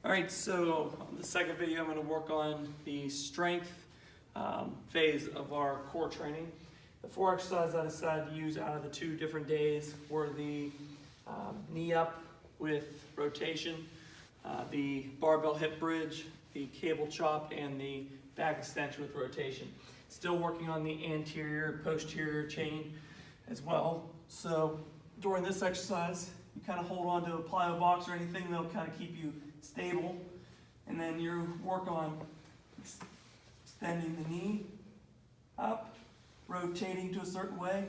All right, so on the second video, I'm going to work on the strength phase of our core training. The 4 exercises I decided to use out of the 2 different days were the knee up with rotation, the barbell hip bridge, the cable chop, and the back extension with rotation. Still working on the anterior, posterior chain as well. So during this exercise, you kind of hold on to a plyo box or anything that'll kind of keep you stable, and then you work on extending the knee up, rotating to a certain way.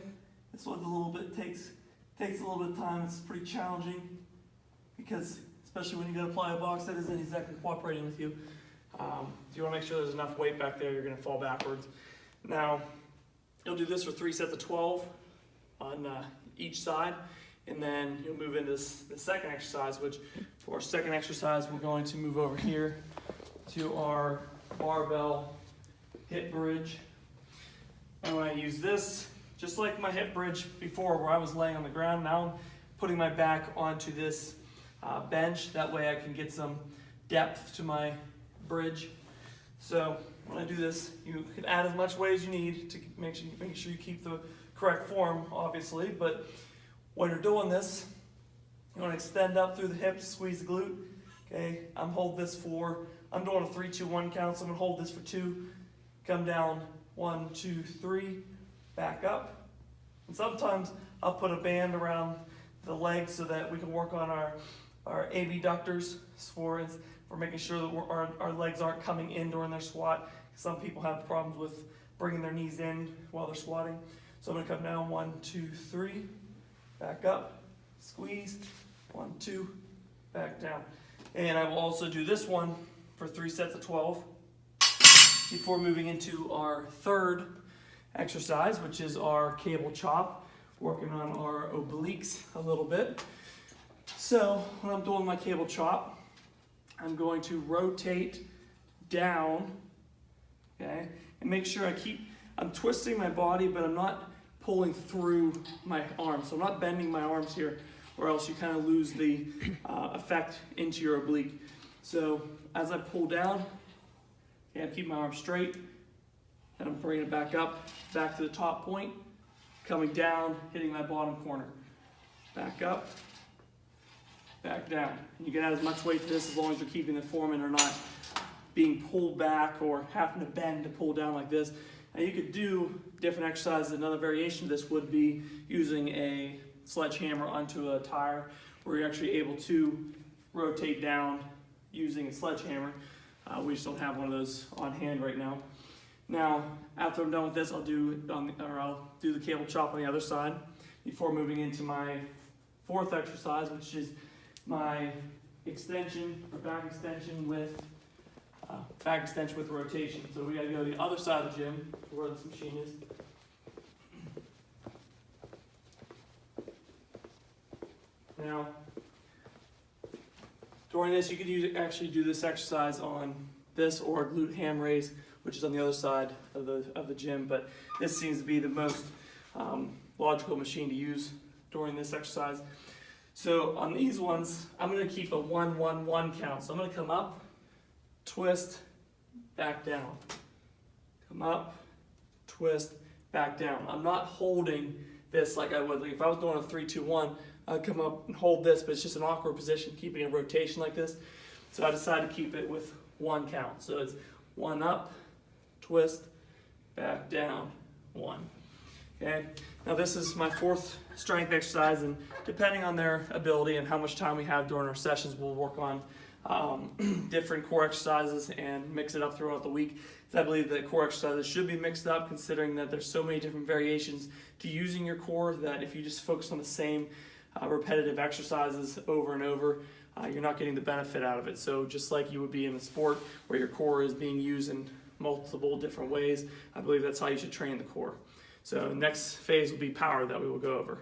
This one's a little bit takes a little bit of time. It's pretty challenging because especially when you got a plyo box that isn't exactly cooperating with you. So you want to make sure there's enough weight back there. You're going to fall backwards. Now you'll do this for 3 sets of 12 on each side. And then you'll move into the second exercise, which for our second exercise, we're going to move over here to our barbell hip bridge. And when I use this, just like my hip bridge before where I was laying on the ground, now I'm putting my back onto this bench. That way I can get some depth to my bridge. So when I do this, you can add as much weight as you need to make sure you keep the correct form, obviously, but when you're doing this, you want to extend up through the hips, squeeze the glute. Okay, I'm doing a 3-2-1 count, so I'm going to hold this for 2, come down 1, 2, 3, back up. And sometimes I'll put a band around the legs so that we can work on our abductors for making sure that our legs aren't coming in during their squat. Some people have problems with bringing their knees in while they're squatting. So I'm going to come down 1, 2, 3. Back up, squeeze, 1, 2, back down. And I will also do this one for 3 sets of 12 before moving into our third exercise, which is our cable chop, working on our obliques a little bit. So when I'm doing my cable chop, I'm going to rotate down, okay, and make sure I'm twisting my body, but I'm not pulling through my arms. So I'm not bending my arms here, or else you kind of lose the effect into your oblique. So as I pull down, okay, I keep my arms straight, and I'm bringing it back up, back to the top point, coming down, hitting my bottom corner. Back up, back down. And you can add as much weight to this as long as you're keeping the form and are not being pulled back or having to bend to pull down like this. Now you could do different exercises. Another variation of this would be using a sledgehammer onto a tire, where you're actually able to rotate down using a sledgehammer. We just don't have one of those on hand right now. Now, after I'm done with this, I'll do the cable chop on the other side before moving into my 4th exercise, which is my extension or back extension with rotation. So we got to go to the other side of the gym where this machine is. Now, during this, you could actually do this exercise on this or a glute ham raise, which is on the other side of the gym. But this seems to be the most logical machine to use during this exercise. So on these ones, I'm going to keep a 1-1-1 count. So I'm going to come up, twist, back down. Come up, twist, back down. I'm not holding this like I would. Like if I was doing a 3-2-1, I'd come up and hold this, but it's just an awkward position, keeping a rotation like this. So I decided to keep it with 1 count. So it's 1 up, twist, back down, 1. Okay. Now this is my 4th strength exercise, and depending on their ability and how much time we have during our sessions, we'll work on different core exercises and mix it up throughout the week. So I believe that core exercises should be mixed up, considering that there's so many different variations to using your core that if you just focus on the same repetitive exercises over and over, you're not getting the benefit out of it. So just like you would be in a sport where your core is being used in multiple different ways, I believe that's how you should train the core. So next phase will be power that we will go over.